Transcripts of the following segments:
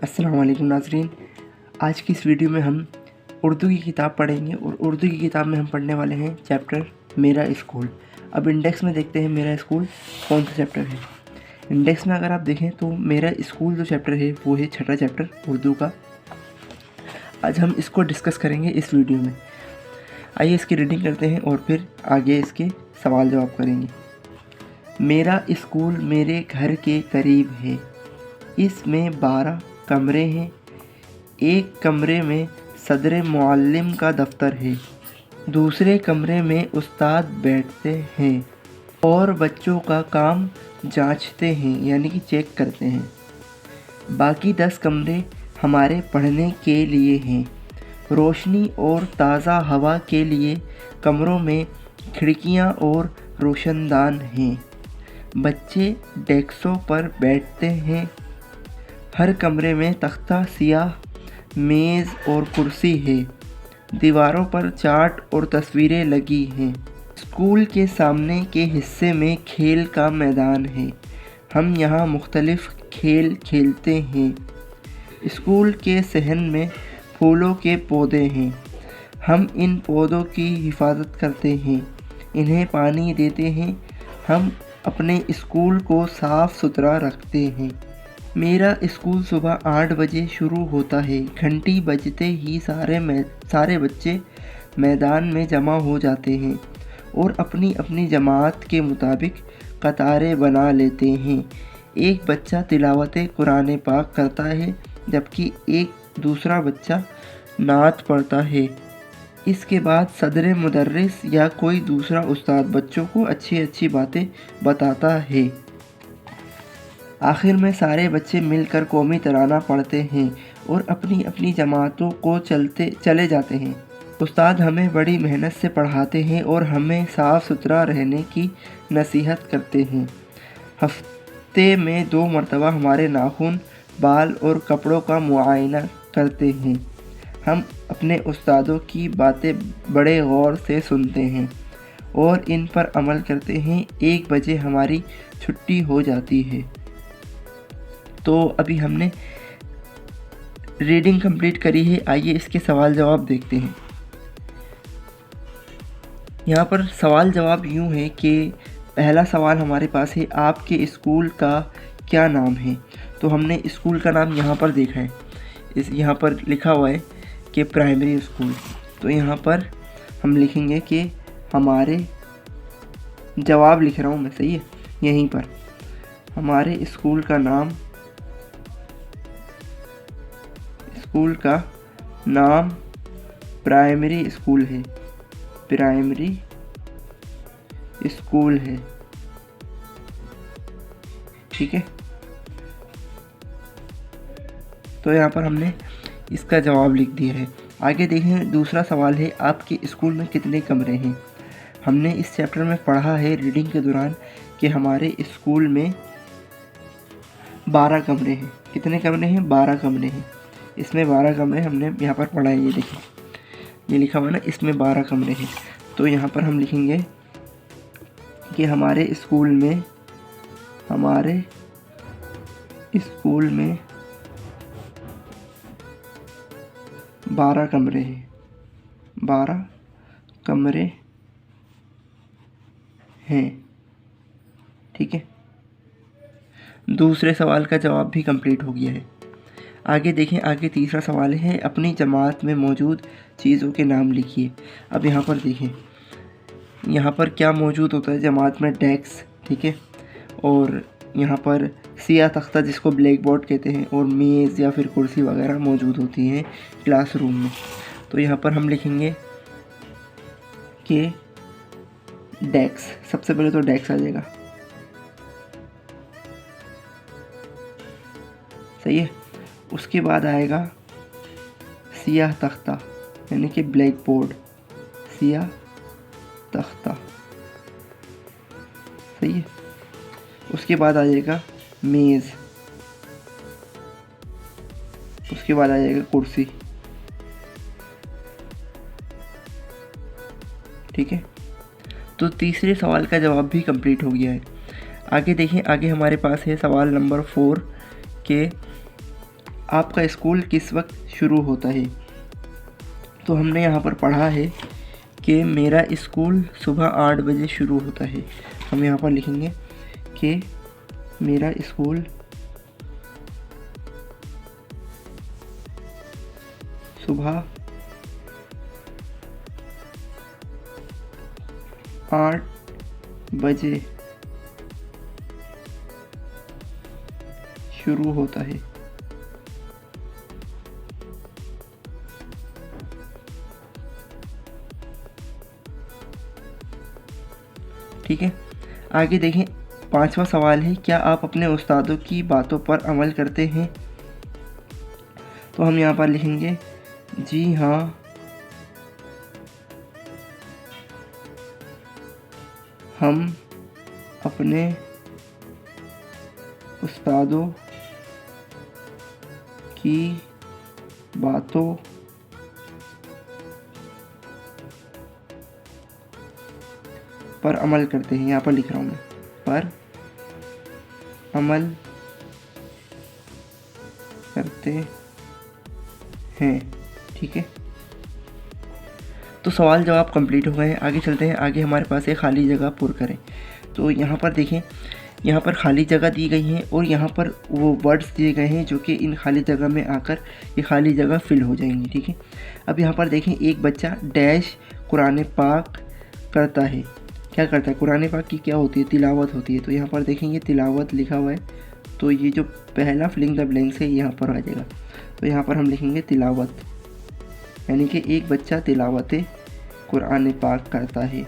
अस्सलाम वालेकुम नाज़रीन। आज की इस वीडियो में हम उर्दू की किताब पढ़ेंगे और उर्दू की किताब में हम पढ़ने वाले हैं चैप्टर मेरा स्कूल। अब इंडेक्स में देखते हैं मेरा स्कूल कौन सा चैप्टर है। इंडेक्स में अगर आप देखें तो मेरा स्कूल जो चैप्टर है वो है छठा चैप्टर उर्दू का। आज हम इसको डिस्कस करेंगे इस वीडियो में। आइए इसकी रीडिंग करते हैं और फिर आगे इसके सवाल जवाब करेंगे। मेरा स्कूल मेरे घर के करीब है। इसमें 12 कमरे हैं। एक कमरे में सदर मुअल्लिम का दफ्तर है। दूसरे कमरे में उस्ताद बैठते हैं और बच्चों का काम जांचते हैं यानी कि चेक करते हैं। बाकी 10 कमरे हमारे पढ़ने के लिए हैं। रोशनी और ताज़ा हवा के लिए कमरों में खिड़कियां और रोशनदान हैं। बच्चे डेस्कों पर बैठते हैं। हर कमरे में तख्ता, सियाह मेज़ और कुर्सी है। दीवारों पर चार्ट और तस्वीरें लगी हैं। स्कूल के सामने के हिस्से में खेल का मैदान है। हम यहाँ मुख्तलिफ खेल खेलते हैं। स्कूल के सहन में फूलों के पौधे हैं। हम इन पौधों की हिफाजत करते हैं, इन्हें पानी देते हैं। हम अपने स्कूल को साफ़ सुथरा रखते हैं। मेरा स्कूल सुबह 8 बजे शुरू होता है। घंटी बजते ही सारे बच्चे मैदान में जमा हो जाते हैं और अपनी अपनी जमात के मुताबिक कतारें बना लेते हैं। एक बच्चा तिलावत कुरान पाक करता है जबकि एक दूसरा बच्चा नात पढ़ता है। इसके बाद सदर मुदर्रिस या कोई दूसरा उस्ताद बच्चों को अच्छी अच्छी बातें बताता है। आखिर में सारे बच्चे मिलकर कौमी तराना पढ़ते हैं और अपनी अपनी जमातों को चले जाते हैं। उस्ताद हमें बड़ी मेहनत से पढ़ाते हैं और हमें साफ़ सुथरा रहने की नसीहत करते हैं। हफ्ते में 2 मरतबा हमारे नाखून, बाल और कपड़ों का मुआयना करते हैं। हम अपने उस्तादों की बातें बड़े गौर से सुनते हैं और इन पर अमल करते हैं। 1 बजे हमारी छुट्टी हो जाती है। तो अभी हमने रीडिंग कंप्लीट करी है। आइए इसके सवाल जवाब देखते हैं। यहाँ पर सवाल जवाब यूँ है कि पहला सवाल हमारे पास है, आपके स्कूल का क्या नाम है। तो हमने स्कूल का नाम यहाँ पर देखा है। यहाँ पर लिखा हुआ है कि प्राइमरी स्कूल। तो यहाँ पर हम लिखेंगे कि हमारे, जवाब लिख रहा हूँ मैं, सही है, यहीं पर हमारे स्कूल का नाम प्राइमरी स्कूल है। प्राइमरी स्कूल है, ठीक है। तो यहाँ पर हमने इसका जवाब लिख दिया है। आगे देखें, दूसरा सवाल है, आपके स्कूल में कितने कमरे हैं। हमने इस चैप्टर में पढ़ा है रीडिंग के दौरान कि हमारे स्कूल में 12 कमरे हैं। कितने कमरे हैं? 12 कमरे हैं। इसमें 12 कमरे हमने यहाँ पर पढ़ा है। ये देखिए, ये लिखा हुआ है ना, इसमें 12 कमरे हैं। तो यहाँ पर हम लिखेंगे कि हमारे स्कूल में 12 कमरे हैं। 12 कमरे हैं, ठीक है। दूसरे सवाल का जवाब भी कंप्लीट हो गया है। आगे देखें, आगे तीसरा सवाल है, अपनी जमात में मौजूद चीज़ों के नाम लिखिए। अब यहाँ पर देखें, यहाँ पर क्या मौजूद होता है जमात में? डेस्क, ठीक है। और यहाँ पर सियाह तख्ता जिसको ब्लैक बोर्ड कहते हैं और मेज़ या फिर कुर्सी वगैरह मौजूद होती हैं क्लासरूम में। तो यहाँ पर हम लिखेंगे कि डेस्क, सबसे पहले तो डेस्क आ जाएगा, सही है। उसके बाद आएगा सियाह तख्ता यानी कि ब्लैक बोर्ड, सियाह तख्ता, सही है। उसके बाद आ जाएगा मेज़, उसके बाद आ जाएगा कुर्सी, ठीक है। तो तीसरे सवाल का जवाब भी कंप्लीट हो गया है। आगे देखें, आगे हमारे पास है सवाल नंबर 4 के आपका स्कूल किस वक्त शुरू होता है? तो हमने यहाँ पर पढ़ा है कि मेरा स्कूल सुबह 8 बजे शुरू होता है। हम यहाँ पर लिखेंगे कि मेरा स्कूल सुबह 8 बजे शुरू होता है। ठीक है, आगे देखें। 5वां सवाल है, क्या आप अपने उस्तादों की बातों पर अमल करते हैं? तो हम यहाँ पर लिखेंगे जी हाँ, हम अपने उस्तादों की बातों पर अमल करते हैं। यहाँ पर लिख रहा हूँ मैं, पर अमल करते हैं। ठीक है, तो सवाल जवाब कंप्लीट हो गए हैं। आगे चलते हैं। आगे हमारे पास है खाली जगह पुर करें। तो यहाँ पर देखें, यहाँ पर खाली जगह दी गई है और यहाँ पर वो वर्ड्स दिए गए हैं जो कि इन खाली जगह में आकर ये खाली जगह फिल हो जाएंगी। ठीक है, अब यहाँ पर देखें, एक बच्चा डैश कुरान पाक करता है। क्या करता है? कुरान पाक की क्या होती है? तिलावत होती है। तो यहाँ पर देखें, ये तिलावत लिखा हुआ है, तो ये जो पहला फिलिंग द ब्लैंक्स है यहाँ पर आ जाएगा। तो यहाँ पर हम लिखेंगे तिलावत, यानी कि एक बच्चा तिलावत कुरान पाक करता है।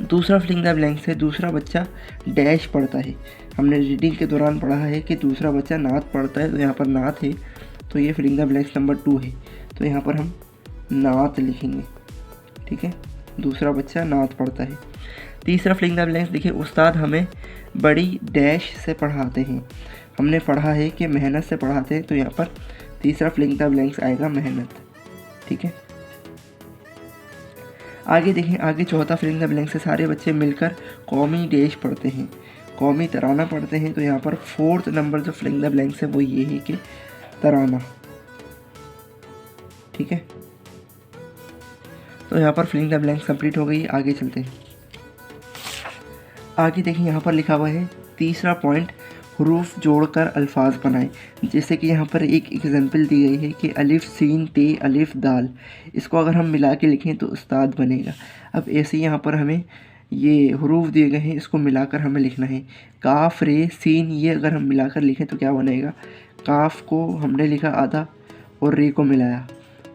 दूसरा फिलिंग द ब्लैंक्स है, दूसरा बच्चा डैश पढ़ता है। हमने रीडिंग के दौरान पढ़ा है कि दूसरा बच्चा नात पढ़ता है, तो यहाँ पर नात है, तो ये फिलिंग द ब्लैंक्स नंबर 2 है। तो यहाँ पर हम नात लिखेंगे। ठीक है, दूसरा बच्चा नात पढ़ता है। तीसरा फिलिंग द ब्लैंक्स देखिए, उस्ताद हमें बड़ी डैश से पढ़ाते हैं। हमने पढ़ा है कि मेहनत से पढ़ाते हैं, तो यहाँ पर तीसरा फिलिंग द ब्लैंक्स आएगा मेहनत। ठीक है, आगे देखें। आगे चौथा फिलिंग द ब्लैंक्स से सारे बच्चे मिलकर कौमी डैश पढ़ते हैं, कौमी तराना पढ़ते हैं। तो यहाँ पर 4th नंबर जो फिलिंग द ब्लैंक्स है वो ये है कि तराना। ठीक है, तो यहाँ पर फिलिंग द ब्लैंक्स कंप्लीट हो गई। आगे चलते हैं। आगे देखिए, यहाँ पर लिखा हुआ है तीसरा पॉइंट, हरूफ जोड़कर अल्फाज बनाएं। जैसे कि यहाँ पर एक एग्जांपल दी गई है कि अलिफ सीन ते अलिफ दाल, इसको अगर हम मिला के लिखें तो उस्ताद बनेगा। अब ऐसे ही यहाँ पर हमें ये हरूफ दिए गए हैं, इसको मिलाकर हमें लिखना है। काफ रे सीन, ये अगर हम मिलाकर लिखें तो क्या बनेगा? काफ को हमने लिखा आधा और रे को मिलाया,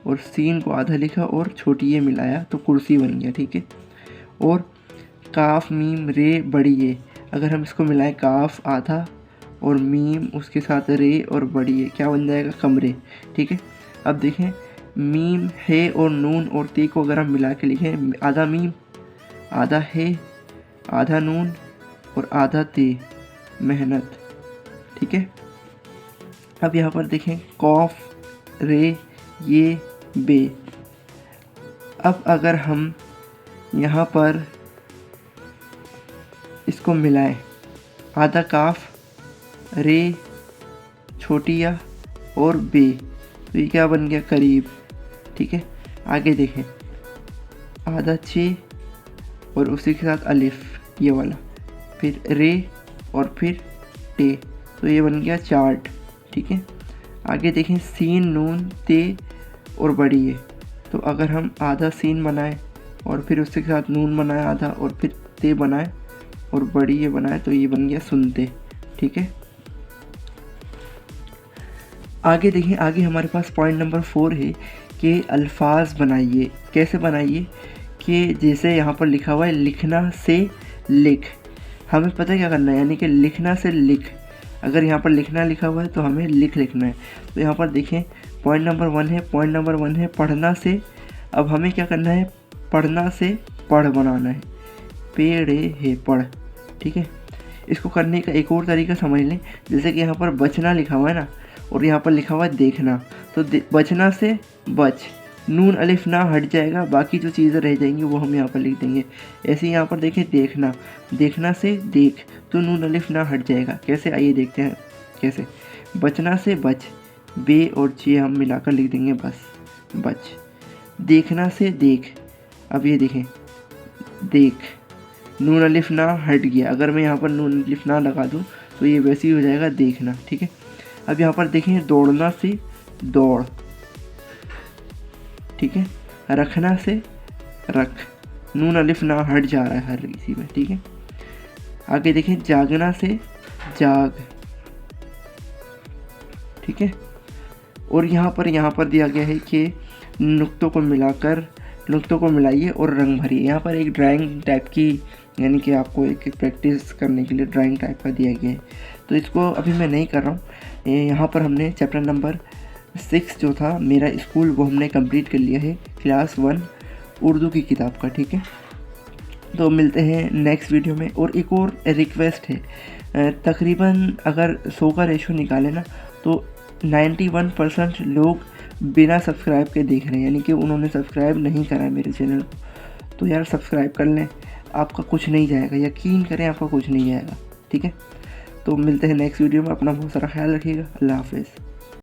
और सीन को आधा लिखा और छोटी ये मिलाया, तो कुर्सी बन गया। ठीक है, और काफ मीम रे बड़ी ये, अगर हम इसको मिलाएं, काफ आधा और मीम उसके साथ रे और बड़ी ये, क्या बन जाएगा? कमरे। ठीक है, अब देखें, मीम है और नून और ते को अगर हम मिला के लिखें, आधा मीम आधा है आधा नून और आधा ते, मेहनत। ठीक है, अब यहाँ पर देखें, कौफ रे ये बे। अब अगर हम यहाँ पर इसको मिलाएं, आधा काफ रे छोटी या और बे, तो ये क्या बन गया? करीब। ठीक है, आगे देखें, आधा छे और उसी के साथ अलिफ ये वाला, फिर रे और फिर टे, तो ये बन गया चार्ट। ठीक है, आगे देखें, सीन नून ते और बड़ी है, तो अगर हम आधा सीन बनाएं और फिर उसके साथ नून बनाए आधा और फिर ते बनाए और बड़ी ये बनाए, तो ये बन गया सुनते। ठीक है, आगे देखिए। आगे हमारे पास पॉइंट नंबर 4 है कि अल्फाज बनाइए। कैसे बनाइए? कि जैसे यहाँ पर लिखा हुआ है लिखना से लिख, हमें पता है क्या करना है, यानी कि लिखना से लिख। अगर यहाँ पर लिखना लिखा हुआ है तो हमें लिख लिखना है। तो यहाँ पर देखें, पॉइंट नंबर 1 है, पॉइंट नंबर 1 है पढ़ना से। अब हमें क्या करना है? पढ़ना से पढ़ बनाना है, पेड़े है पढ़। ठीक है, इसको करने का एक और तरीका समझ लें। जैसे कि यहाँ पर बचना लिखा हुआ है ना, और यहाँ पर लिखा हुआ है देखना, तो बचना से बच, नून अलिफ ना हट जाएगा, बाकी जो चीज़ें रह जाएंगी वो हम यहाँ पर लिख देंगे। ऐसे यहाँ पर देखें, देखना, देखना से देख, तो नून अलिफ ना हट जाएगा। कैसे? आइए देखते हैं कैसे। बचना से बच, बे और जे हम मिलाकर लिख देंगे बच। देखना से देख, अब ये देखें देख, नून अलिफ ना हट गया, अगर मैं यहाँ पर नून अलिफ ना लगा दूँ तो ये वैसे ही हो जाएगा देखना, ठीक है। अब यहाँ पर देखें दौड़ना से दौड़, ठीक है। रखना से रख, नून अलिफ ना हट जा रहा है हर किसी में, ठीक है। आगे देखें जागना से जाग, ठीक है। और यहाँ पर दिया गया है कि नुक्तों को मिलाइए और रंग भरिए। यहाँ पर एक ड्राइंग टाइप की, यानी कि आपको एक प्रैक्टिस करने के लिए ड्राइंग टाइप का दिया गया है, तो इसको अभी मैं नहीं कर रहा हूँ। यहाँ पर हमने चैप्टर नंबर 6 जो था मेरा स्कूल, वो हमने कंप्लीट कर लिया है, क्लास 1 उर्दू की किताब का, ठीक है। तो मिलते हैं नेक्स्ट वीडियो में। और एक और रिक्वेस्ट है, तकरीबन अगर 100 का रेशो निकालें ना तो 91% लोग बिना सब्सक्राइब के देख रहे हैं, यानी कि उन्होंने सब्सक्राइब नहीं करा है मेरे चैनल को। तो यार सब्सक्राइब कर लें, आपका कुछ नहीं जाएगा, यकीन करें आपका कुछ नहीं जाएगा, ठीक है। तो मिलते हैं नेक्स्ट वीडियो में, अपना बहुत सारा ख्याल रखिएगा। अल्लाह हाफिज़।